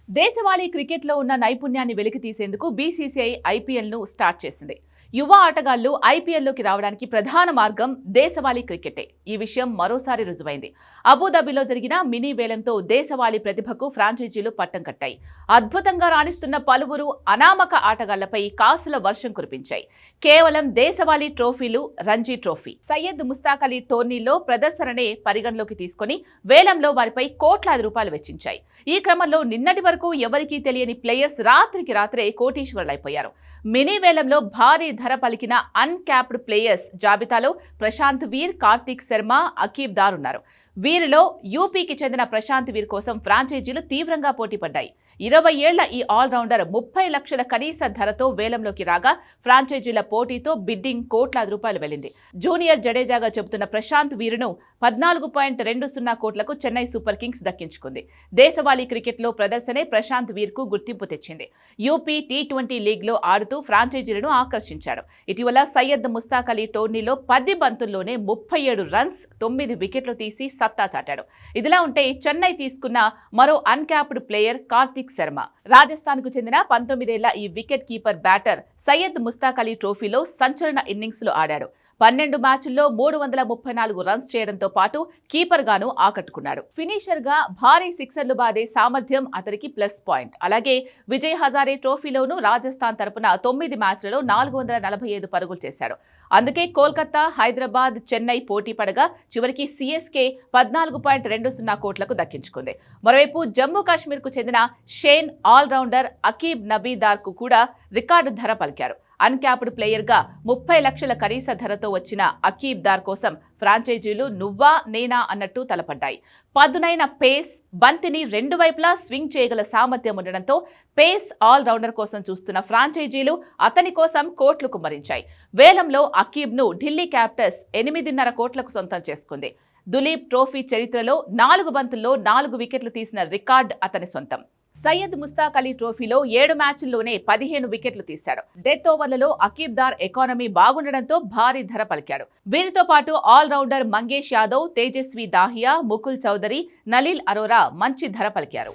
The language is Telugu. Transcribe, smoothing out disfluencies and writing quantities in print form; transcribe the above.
దేశవాళీ క్రికెట్లో ఉన్న నైపుణ్యాన్ని వెలికితీసేందుకు బీసీసీఐ ఐపీఎల్ను స్టార్ట్ చేసింది. యువ ఆటగాళ్లు ఐపీఎల్లోకి రావడానికి ప్రధాన మార్గం దేశవాళీ క్రికెటే. ఈ విషయం మరోసారి రుజువైంది. అబుదాబిలో జరిగిన మినీ వేలంతో దేశవాళీ ప్రతిభకు ఫ్రాంచైజీలు పట్టం కట్టాయి. అద్భుతంగా రాణిస్తున్న పలువురు అనామక ఆటగాళ్లపై కాసుల వర్షం కురిపించాయి. కేవలం దేశవాళీ ట్రోఫీలు, రంజీ ట్రోఫీ, సయ్యద్ ముస్తాక్ అలీ టోర్నీలో ప్రదర్శననే పరిగణలోకి తీసుకుని వేలంలో వారిపై కోట్లాది రూపాయలు వెచ్చించాయి. ఈ క్రమంలో నిన్నటి వరకు ఎవరికీ తెలియని ప్లేయర్స్ రాత్రికి రాత్రే కోటీశ్వరులైపోయారు. మినీ వేలంలో భారీ ధర పలికిన అన్క్యాప్డ్ ప్లేయర్స్ జాబితాలో ప్రశాంత్ వీర్, కార్తిక్ శర్మ, అకీబ్ దార్ ఉన్నారు. వీరిలో యూపీకి చెందిన ప్రశాంత్ వీర్ కోసం ఫ్రాంచైజీలు తీవ్రంగా పోటీపడ్డాయి. 20 ఏళ్ల ఈ ఆల్రౌండర్ 30 లక్షల కనీస ధరతో వేలంలోకి రాగా ఫ్రాంచైజీల పోటీతో బిడ్డింగ్ కోట్లాది రూపాయలు వెళ్లింది. జూనియర్ జడేజాగా చెబుతున్న ప్రశాంత్ వీరును 14.20 కోట్లకు చెన్నై సూపర్ కింగ్స్ దక్కించుకుంది. దేశవాళీ క్రికెట్లో ప్రదర్శనే ప్రశాంత్ వీర్కు గుర్తింపు తెచ్చింది. యూపీ టీ20 లీగ్లో ఆడుతూ ఫ్రాంచైజీలను ఆకర్షించాడు. ఇటీవల సయ్యద్ ముస్తాక్ అలీ టోర్నీలో 10 బంతుల్లోనే 37 రన్స్, 9 వికెట్లు తీసి సత్తా చాటాడు. ఇదిలా ఉంటే చెన్నై తీసుకున్న మరో అన్క్యాప్డ్ ప్లేయర్ కార్తిక్ శర్మ. రాజస్థాన్ కు చెందిన 19 ఏళ్ల ఈ wicket keeper batter Syed Mushtaq Ali ట్రోఫీలో సంచలన ఇన్నింగ్స్ ఆడాడు. 12 మ్యాచ్ల్లో 334 రన్స్ చేయడంతో పాటు కీపర్ గాను ఆకట్టుకున్నాడు. ఫినిషర్ గా భారీ సిక్సర్లు బాదే సామర్థ్యం అతనికి ప్లస్ పాయింట్. అలాగే విజయ్ హజారే ట్రోఫీలోనూ రాజస్థాన్ తరపున 9 మ్యాచ్లలో 445 పరుగులు చేశాడు. అందుకే కోల్కతా, హైదరాబాద్, చెన్నై పోటీ పడగా చివరికి సిఎస్కే 14.20 కోట్లకు దక్కించుకుంది. మరోవైపు జమ్మూ కాశ్మీర్ కు చెందిన షేన్ ఆల్రౌండర్ అకీబ్ నబీదార్ కు కూడా రికార్డు ధర పలికారు. అన్క్యాప్డ్ ప్లేయర్ గా 30 లక్షల కనీస ధరతో వచ్చిన అకీబ్ దార్ కోసం ఫ్రాంచైజీలు నువ్వా నేనా అన్నట్టు తలపడ్డాయి. పదునైన పేస్, బంతిని 2 వైపులా స్వింగ్ చేయగల సామర్థ్యం ఉండడంతో పేస్ ఆల్రౌండర్ కోసం చూస్తున్న ఫ్రాంచైజీలు అతని కోసం కోట్లు కుమ్మరించాయి. వేలంలో అకీబ్ ను ఢిల్లీ క్యాపిటల్స్ 8.5 కోట్లకు సొంతం చేసుకుంది. దులీప్ ట్రోఫీ చరిత్రలో 4 బంతుల్లో 4 వికెట్లు తీసిన రికార్డ్ అతని సొంతం. సయ్యద్ ముస్తాక్ అలీ ట్రోఫీలో 7 మ్యాచ్ల్లోనే 15 వికెట్లు తీశాడు. డెత్ ఓవర్లలో అకీబ్ దార్ ఎకానమీ బాగుండడంతో భారీ ధర పలికాడు. వీరితో పాటు ఆల్రౌండర్ మంగేష్ యాదవ్, తేజస్వి దాహియా, ముకుల్ చౌదరి, నలీల్ అరోరా మంచి ధర పలికారు.